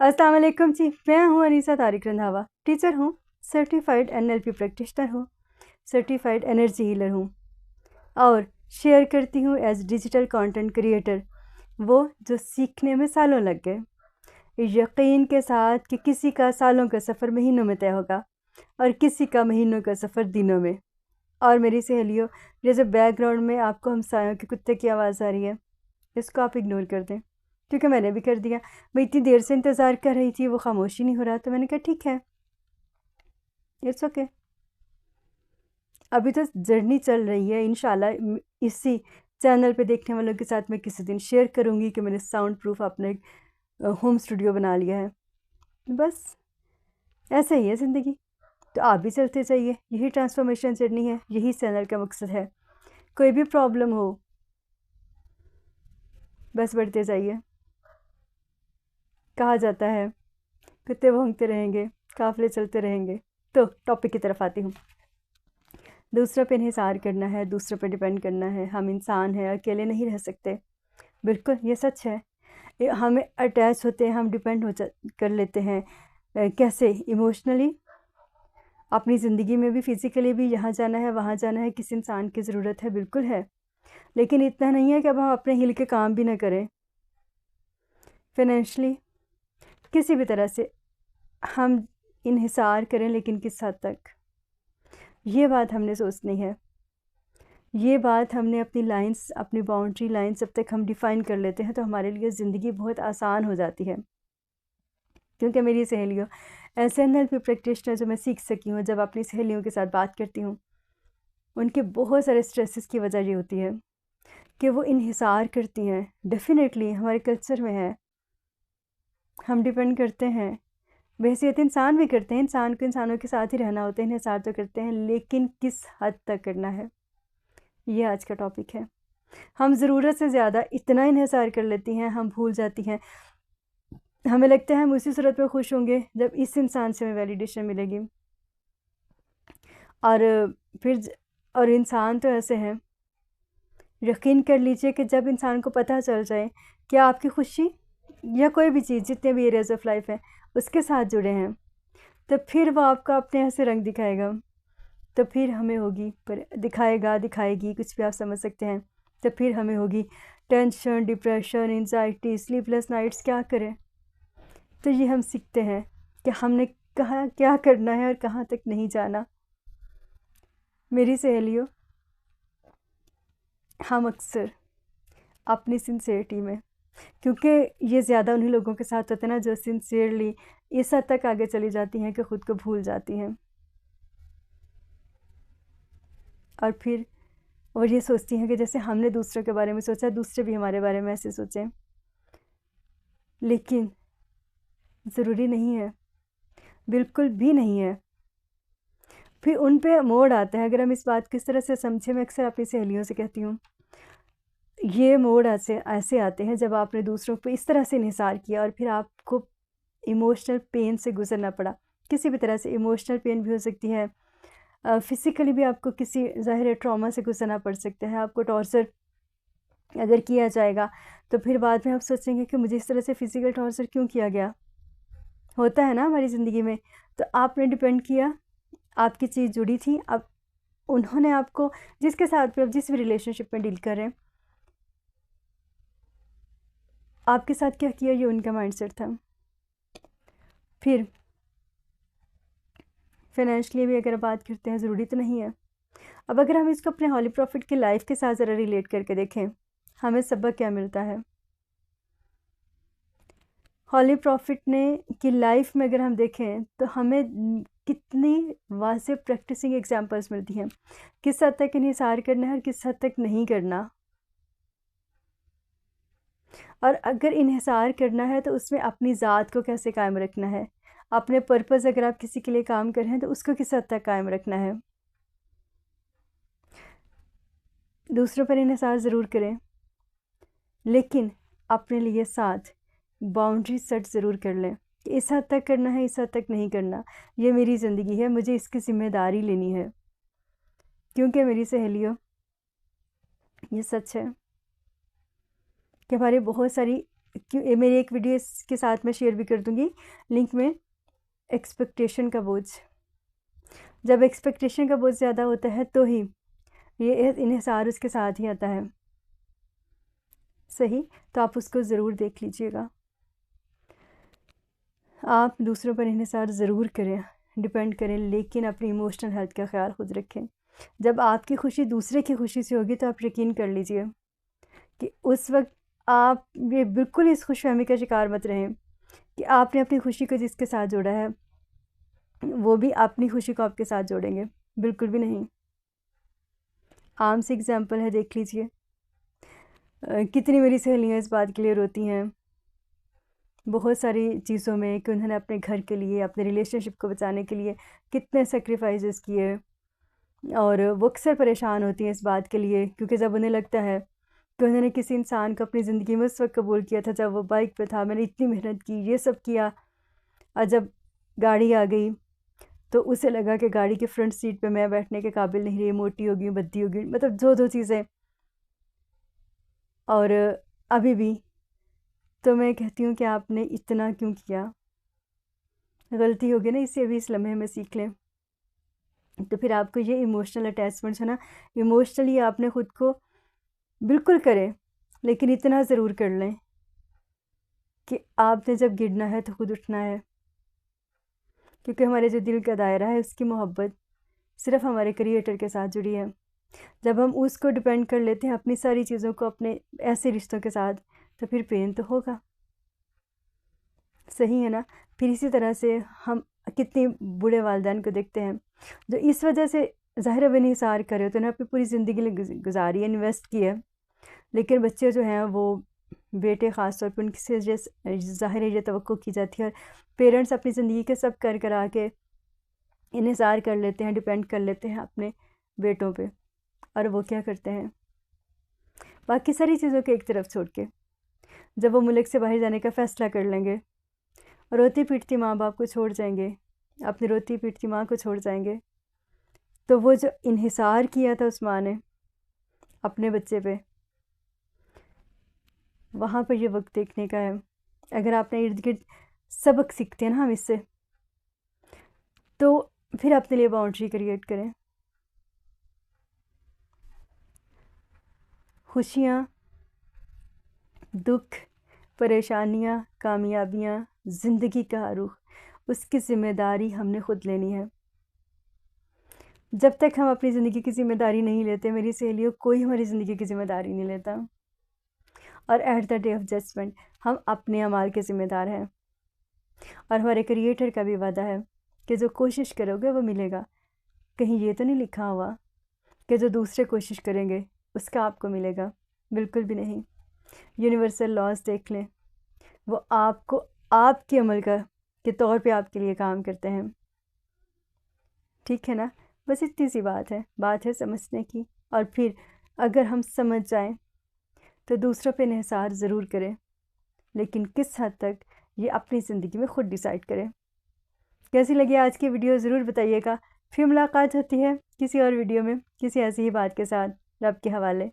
अस्सलाम वालेकुम जी। मैं हूँ अनीसा तारिक रंधावा, टीचर हूँ, सर्टिफाइड एनएलपी प्रैक्टिशनर हूँ, सर्टिफाइड एनर्जी हीलर हूँ और शेयर करती हूँ एज डिजिटल कंटेंट क्रिएटर वो जो सीखने में सालों लग गए, यकीन के साथ कि किसी का सालों का सफ़र महीनों में तय होगा और किसी का महीनों का सफ़र दिनों में। और मेरी सहेलियों, जैसे बैकग्राउंड में आपको हमसायों के कुत्ते की आवाज़ आ रही है, इसको आप इग्नोर कर दें, क्योंकि मैंने भी कर दिया। मैं इतनी देर से इंतज़ार कर रही थी, वो खामोशी नहीं हो रहा, तो मैंने कहा ठीक है, इट्स ओके। अभी तो जर्नी चल रही है, इंशाल्लाह इसी चैनल पे देखने वालों के साथ मैं किसी दिन शेयर करूँगी कि मैंने साउंड प्रूफ अपने होम स्टूडियो बना लिया है। बस ऐसे ही है ज़िंदगी, तो आप भी चलते जाइए, यही ट्रांसफॉर्मेशन जर्नी है, यही चैनल का मकसद है। कोई भी प्रॉब्लम हो, बस बढ़ते जाइए। कहा जाता है कुत्ते भौंकते रहेंगे, काफिले चलते रहेंगे। तो टॉपिक की तरफ आती हूँ। दूसरों पे इंहिसार करना है, दूसरों पे डिपेंड करना है। हम इंसान हैं, अकेले नहीं रह सकते। बिल्कुल ये सच है। हमें अटैच होते हैं, हम डिपेंड कर लेते हैं। कैसे? इमोशनली, अपनी ज़िंदगी में भी, फिज़िकली भी। यहाँ जाना है, वहाँ जाना है, किसी इंसान की ज़रूरत है, बिल्कुल है। लेकिन इतना नहीं है कि अब हम अपने हिल के काम भी ना करें। फाइनेंशली किसी भी तरह से हम इन्हिसार करें, लेकिन किस हद तक, ये बात हमने सोचनी है। ये बात हमने अपनी लाइंस, अपनी बाउंड्री लाइंस जब तक हम डिफ़ाइन कर लेते हैं, तो हमारे लिए ज़िंदगी बहुत आसान हो जाती है। क्योंकि मेरी सहेलियों, ऐसे एनएलपी प्रैक्टिशनर जो मैं सीख सकी हूँ, जब अपनी सहेलियों के साथ बात करती हूँ, उनके बहुत सारे स्ट्रेसेस की वजह ये होती है कि वो इन्हिसार करती हैं। डेफ़िनेटली हमारे कल्चर में है, हम डिपेंड करते हैं। वैसे इंसान भी करते हैं, इंसान को इंसानों के साथ ही रहना होता है, इन्हिसार तो करते हैं, लेकिन किस हद तक करना है, ये आज का टॉपिक है। हम ज़रूरत से ज़्यादा इतना इन्हिसार कर लेती हैं, हम भूल जाती हैं। हमें लगता है हम उसी सूरत में खुश होंगे जब इस इंसान से हमें वैलिडेशन मिलेगी। और फिर और इंसान तो ऐसे हैं, यकीन कर लीजिए कि जब इंसान को पता चल जाए कि आपकी खुशी या कोई भी चीज़, जितने भी एरियाज़ ऑफ लाइफ है, उसके साथ जुड़े हैं, तो फिर वो आपका अपने ऐसे रंग दिखाएगा। तो फिर हमें होगी, पर दिखाएगा, दिखाएगी, कुछ भी आप समझ सकते हैं। तो फिर हमें होगी tension, depression, anxiety, sleepless nights. क्या करें? तो ये हम सीखते हैं कि हमने कहाँ क्या करना है और कहाँ तक नहीं जाना। मेरी सहेलियों, हम अक्सर अपनी सिंसियरिटी में, क्योंकि ये ज़्यादा उन्हीं लोगों के साथ होता है ना जो सिंसियरली इस हद तक आगे चली जाती हैं कि ख़ुद को भूल जाती हैं, और ये सोचती हैं कि जैसे हमने दूसरों के बारे में सोचा, दूसरे भी हमारे बारे में ऐसे सोचें। लेकिन ज़रूरी नहीं है, बिल्कुल भी नहीं है। फिर उन पे मोड़ आता है, अगर हम इस बात को इस तरह से समझें। मैं अक्सर अपनी सहेलियों से कहती हूँ, ये मोड़ ऐसे ऐसे आते हैं जब आपने दूसरों पे इस तरह से इन्हिसार किया और फिर आपको इमोशनल पेन से गुजरना पड़ा। किसी भी तरह से इमोशनल पेन भी हो सकती है, फिज़िकली भी आपको किसी ज़ाहिर ट्रॉमा से गुजरना पड़ सकता है। आपको टॉर्चर अगर किया जाएगा, तो फिर बाद में आप सोचेंगे कि मुझे इस तरह से फ़िज़िकल टॉर्चर क्यों किया गया। होता है ना हमारी ज़िंदगी में। तो आपने डिपेंड किया, आपकी चीज़ जुड़ी थी, अब उन्होंने आपको, जिसके साथ भी आप जिस भी रिलेशनशिप में डील कर रहे हैं, आपके साथ क्या किया, ये उनका माइंडसेट था। फिर फाइनेंशियली भी अगर बात करते हैं, ज़रूरी तो नहीं है। अब अगर हम इसको अपने हॉली प्रॉफिट की लाइफ के साथ ज़रा रिलेट करके देखें, हमें सबक क्या मिलता है। हॉली प्रॉफिट ने की लाइफ में अगर हम देखें, तो हमें कितनी वाज़ेह प्रैक्टिसिंग एग्जांपल्स मिलती हैं, किस हद तक इन्हिसार करना है और किस हद तक नहीं करना। और अगर इन्हिसार करना है, तो उसमें अपनी ज़ात को कैसे कायम रखना है, अपने पर्पज़, अगर आप किसी के लिए काम कर रहे हैं, तो उसको किस हद तक कायम रखना है। दूसरों पर इन्हिसार ज़रूर करें, लेकिन अपने लिए साथ बाउंड्री सेट ज़रूर कर लें कि इस हद तक करना है, इस हद तक नहीं करना। ये मेरी ज़िंदगी है, मुझे इसकी ज़िम्मेदारी लेनी है। क्योंकि मेरी सहेलियों, ये सच है कि हमारी बहुत सारी मेरी एक वीडियो इसके साथ मैं शेयर भी कर दूँगी लिंक में, एक्सपेक्टेशन का बोझ। जब एक्सपेक्टेशन का बोझ ज़्यादा होता है तो ही ये इन्हिसार उसके साथ ही आता है। सही, तो आप उसको ज़रूर देख लीजिएगा। आप दूसरों पर इन्हिसार ज़रूर करें, डिपेंड करें, लेकिन अपनी इमोशनल हेल्थ का ख़्याल खुद रखें। जब आपकी खुशी दूसरे की खुशी से होगी तो आप यकीन कर लीजिए कि उस वक्त आप ये बिल्कुल इस खुशफहमी का शिकार मत रहें कि आपने अपनी खुशी को जिसके साथ जोड़ा है वो भी अपनी खुशी को आपके साथ जोड़ेंगे, बिल्कुल भी नहीं। आम सी एग्ज़ाम्पल है, देख लीजिए। कितनी मेरी सहेलियाँ इस बात के लिए रोती हैं बहुत सारी चीज़ों में कि उन्होंने अपने घर के लिए, अपने रिलेशनशिप को बचाने के लिए कितने सेक्रीफाइसेस किए, और वो अक्सर परेशान होती हैं इस बात के लिए, क्योंकि जब उन्हें लगता है कि उन्होंने किसी इंसान को अपनी ज़िंदगी में उस वक्त कबूल किया था जब वो बाइक पे था, मैंने इतनी मेहनत की, ये सब किया, और जब गाड़ी आ गई तो उसे लगा कि गाड़ी के फ्रंट सीट पे मैं बैठने के काबिल नहीं रही, मोटी हो गई, भद्दी हो गई, मतलब जो दो चीज़ें। और अभी भी तो मैं कहती हूँ कि आपने इतना क्यों किया, गलती हो गई ना, इसे अभी इस लम्हे में सीख लें। तो फिर आपको ये इमोशनल अटैचमेंट्स है ना, इमोशनली आपने ख़ुद को बिल्कुल करें, लेकिन इतना ज़रूर कर लें कि आपने जब गिरना है तो खुद उठना है, क्योंकि हमारे जो दिल का दायरा है उसकी मोहब्बत सिर्फ़ हमारे क्रिएटर के साथ जुड़ी है। जब हम उसको डिपेंड कर लेते हैं अपनी सारी चीज़ों को अपने ऐसे रिश्तों के साथ, तो फिर पेन तो होगा, सही है ना। फिर इसी तरह से हम कितने बूढ़े वालिदैन को देखते हैं जो इस वजह से ज़ाहिर बेनिसार करे होते हैं, उन्होंने अपनी पूरी ज़िंदगी गुजारी है, इन्वेस्ट की है, लेकिन बच्चे जो हैं वो, बेटे ख़ास तौर पर, उनसे ज़ाहिर है ये तवक्को की जाती है, और पेरेंट्स अपनी ज़िंदगी के सब कर करा के इन्हिसार कर लेते हैं, डिपेंड कर लेते हैं अपने बेटों पे, और वो क्या करते हैं बाकी सारी चीज़ों के एक तरफ छोड़ के, जब वो मुल्क से बाहर जाने का फ़ैसला कर लेंगे, रोती पीटती माँ बाप को छोड़ जाएंगे, अपनी रोती पीटती माँ को छोड़ जाएंगे, तो वो जो इन्हिसार किया था उस माँ ने अपने बच्चे पे, वहाँ पर ये वक्त देखने का है। अगर आपने इर्द गिर्द सबक सीखते हैं ना हम इससे, तो फिर अपने लिए बाउंड्री क्रिएट करें। खुशियाँ, दुख, परेशानियाँ, कामयाबियाँ, ज़िंदगी का रुख, उसकी ज़िम्मेदारी हमने ख़ुद लेनी है। जब तक हम अपनी ज़िंदगी की ज़िम्मेदारी नहीं लेते, मेरी सहेलियों, कोई हमारी ज़िंदगी की ज़िम्मेदारी नहीं लेता, और at the day of judgement हम अपने अमाल के ज़िम्मेदार हैं, और हमारे क्रिएटर का भी वादा है कि जो कोशिश करोगे वो मिलेगा। कहीं ये तो नहीं लिखा हुआ कि जो दूसरे कोशिश करेंगे उसका आपको मिलेगा, बिल्कुल भी नहीं। यूनिवर्सल लॉज देख लें, वो आपको आपके अमल का के तौर पे आपके लिए काम करते हैं, ठीक है ना। बस इतनी सी बात है समझने की, और फिर अगर हम समझ जाएं तो दूसरों पे इन्हिसार ज़रूर करें, लेकिन किस हद तक ये अपनी ज़िंदगी में ख़ुद डिसाइड करें। कैसी लगी आज की वीडियो ज़रूर बताइएगा। फिर मुलाकात होती है किसी और वीडियो में किसी ऐसी ही बात के साथ, रब के हवाले।